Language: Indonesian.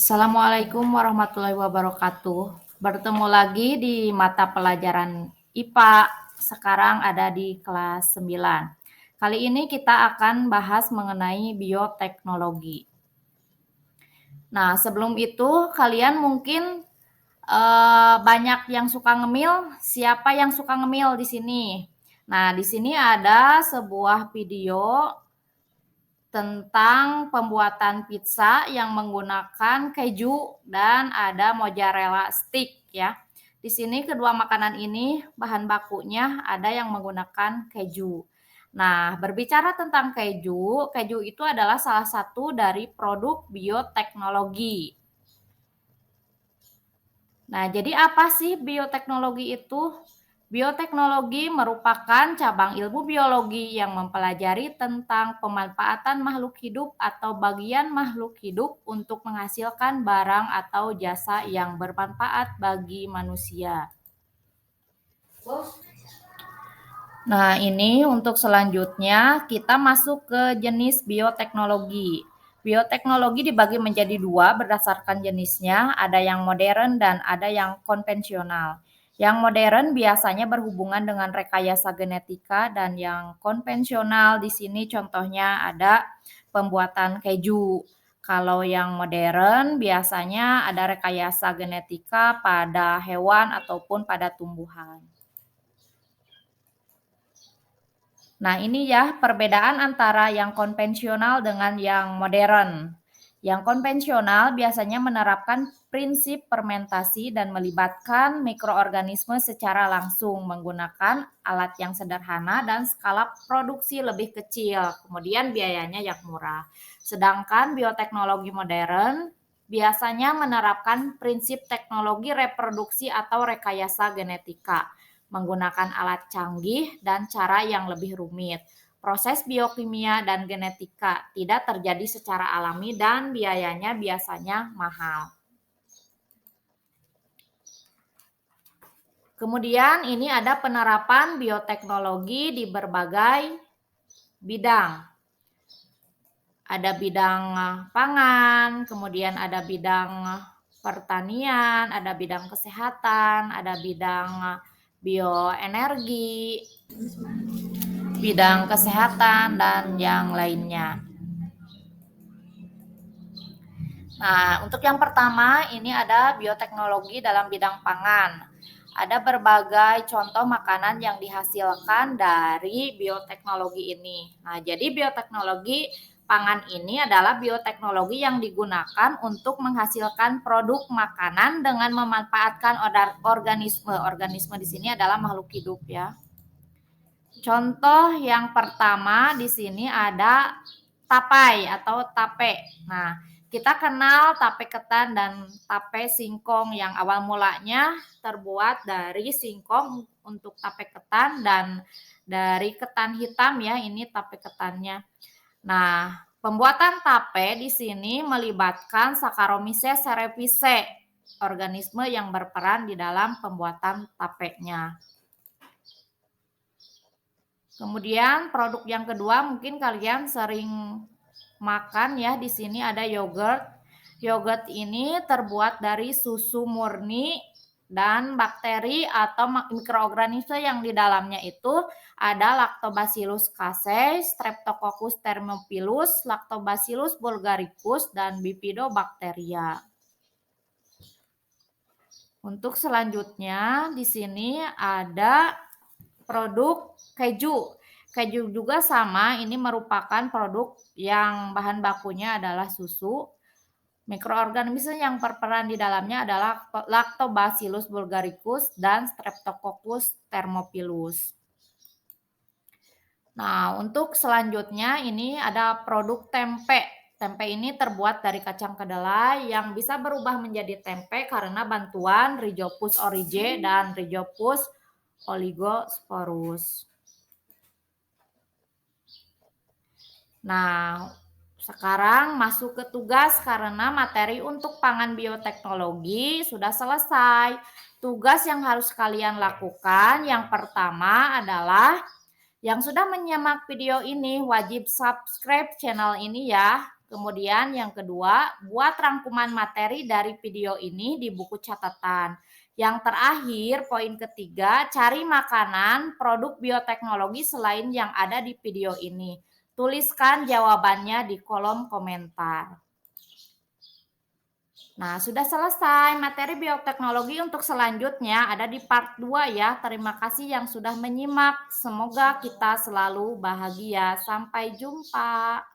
Assalamualaikum warahmatullahi wabarakatuh. Bertemu lagi di mata pelajaran IPA. Sekarang ada di kelas 9. Kali ini kita akan bahas mengenai bioteknologi. Nah, sebelum itu kalian mungkin banyak yang suka ngemil. Siapa yang suka ngemil di sini? Nah, di sini ada sebuah video tentang pembuatan pizza yang menggunakan keju dan ada mozzarella stick ya. Di sini kedua makanan ini bahan bakunya ada yang menggunakan keju. Nah, berbicara tentang keju, keju itu adalah salah satu dari produk bioteknologi. Nah, jadi apa sih bioteknologi itu? Bioteknologi merupakan cabang ilmu biologi yang mempelajari tentang pemanfaatan makhluk hidup atau bagian makhluk hidup untuk menghasilkan barang atau jasa yang bermanfaat bagi manusia. Nah, ini untuk selanjutnya kita masuk ke jenis bioteknologi. Bioteknologi dibagi menjadi dua berdasarkan jenisnya, ada yang modern dan ada yang konvensional. Yang modern biasanya berhubungan dengan rekayasa genetika dan yang konvensional di sini contohnya ada pembuatan keju. Kalau yang modern biasanya ada rekayasa genetika pada hewan ataupun pada tumbuhan. Nah, ini ya perbedaan antara yang konvensional dengan yang modern. Yang konvensional biasanya menerapkan prinsip fermentasi dan melibatkan mikroorganisme secara langsung menggunakan alat yang sederhana dan skala produksi lebih kecil. Kemudian biayanya yang murah. Sedangkan bioteknologi modern biasanya menerapkan prinsip teknologi reproduksi atau rekayasa genetika menggunakan alat canggih dan cara yang lebih rumit. Proses biokimia dan genetika tidak terjadi secara alami dan biayanya biasanya mahal. Kemudian ini ada penerapan bioteknologi di berbagai bidang. Ada bidang pangan, kemudian ada bidang pertanian, ada bidang kesehatan, ada bidang bioenergi, bidang kesehatan, dan yang lainnya. Nah, untuk yang pertama ini ada bioteknologi dalam bidang pangan. Ada berbagai contoh makanan yang dihasilkan dari bioteknologi ini. Nah, jadi bioteknologi pangan ini adalah bioteknologi yang digunakan untuk menghasilkan produk makanan dengan memanfaatkan organisme. Organisme di sini adalah makhluk hidup ya. Contoh yang pertama di sini ada tapai atau tape. Nah, kita kenal tape ketan dan tape singkong yang awal mulanya terbuat dari singkong untuk tape ketan dan dari ketan hitam ya, ini tape ketannya. Nah, pembuatan tape di sini melibatkan Saccharomyces cerevisiae, organisme yang berperan di dalam pembuatan tapenya. Kemudian produk yang kedua mungkin kalian sering makan ya, di sini ada yogurt. Yogurt ini terbuat dari susu murni dan bakteri atau mikroorganisme yang di dalamnya itu ada Lactobacillus casei, Streptococcus thermophilus, Lactobacillus bulgaricus dan Bifidobacteria. Untuk selanjutnya di sini ada produk keju. Keju juga sama, ini merupakan produk yang bahan bakunya adalah susu. Mikroorganisme yang berperan di dalamnya adalah Lactobacillus bulgaricus dan Streptococcus thermophilus. Nah, untuk selanjutnya ini ada produk tempe. Tempe ini terbuat dari kacang kedelai yang bisa berubah menjadi tempe karena bantuan Rhizopus oryzae dan Rhizopus oligosporus. Nah, sekarang masuk ke tugas karena materi untuk pangan bioteknologi sudah selesai. Tugas yang harus kalian lakukan yang pertama adalah yang sudah menyimak video ini wajib subscribe channel ini ya. Kemudian yang kedua, buat rangkuman materi dari video ini di buku catatan. Yang terakhir, poin ketiga, cari makanan produk bioteknologi selain yang ada di video ini. Tuliskan jawabannya di kolom komentar. Nah, sudah selesai materi bioteknologi. Untuk selanjutnya ada di part 2 ya. Terima kasih yang sudah menyimak. Semoga kita selalu bahagia. Sampai jumpa.